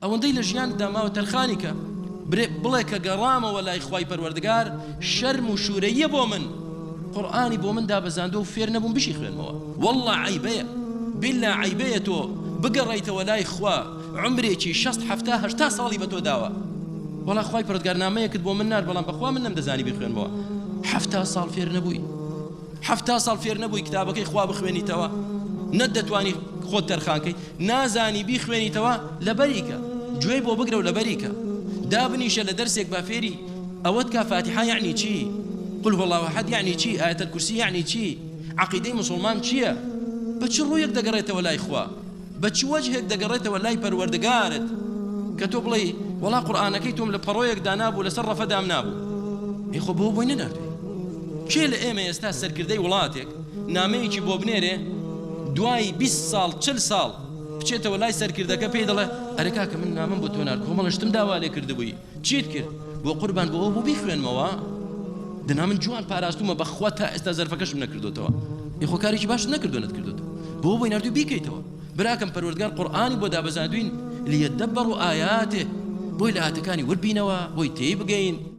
ئەوەندەی لە ژیاندا ماوە تەرخانیکە بڵێ کە گەڕامەوە لای خوای پەروەردگار شەرم و شوورەیە بۆ من قورئانی بۆ من دابەزاندۆ و فێر نەبووم بشی خوێنمەوە والله عیبەیە بالله عیبەیە تۆ بگەڕیتەوە لای خوا عمرێکی 60-70-80 ساڵی بە تۆ داوە والله خوای پەروەردگار نامەیەکت بۆ من نار بەڵام بەخوا من نەمدەزانی بخوێنمەوە 70 ساڵ فێر نەبووی 70 ساڵ فێر نەبووی کتابەکەی خوا بخوێنیتەوە نەدەتوانی خۆت تەرخانکەی نازانی بیخوێنیتەوە لەبەریکە گوێی بۆ بگرە و لەبەریکە دابنیشە لە دەرسێک با فێری ئەوەت کا فاتحە یعنی چی قل هو الله احد یعنی چی ئاەت الکورسی یعنی چی عەقیدەی مسلمان چییە بە چ ڕوویەک دەگەڕێتەوە لای خوا بە چ وەجهێک دەگەڕێتەوە لای پەروەردگارت کە تۆ بڵێ وەڵا قورئانەکەی تۆم لە پەڕۆیەکدا نابوو لەسەر ڕەفەدام نابوو ئەی خۆ بۆ بۆی نەناردوێ کێ لە ئێمە ئێستا سەرکردەی وڵاتێک نامەیەکی بۆ بنێرێ دوای 20 ساڵ 40 ساڵ بچێتەوە لای سەرکردەکە پێی دەڵێ ئەرێ کاکە من نامم بۆ تۆ نارد کۆمەڵشتم داوا لێ کردبووی چیت کرد بۆ قوربان بۆ ئەو بۆ بیخوێنمەوە دنا من جوان پاراستومە بەخوا تا ئێستا زەرفەکەشم نەکردوتەوە ئەی خۆ کارێکی باش نەکردوونەت کردوتەوە بۆ بۆی ناردووی بیکەیتەوە براکەم پەروەردگار قورئانی بۆ دابەزاندوین لیەدەبەڕوا ئایاتێ بۆی لە هاتەکانی وربینەوە بۆی تێی بگەین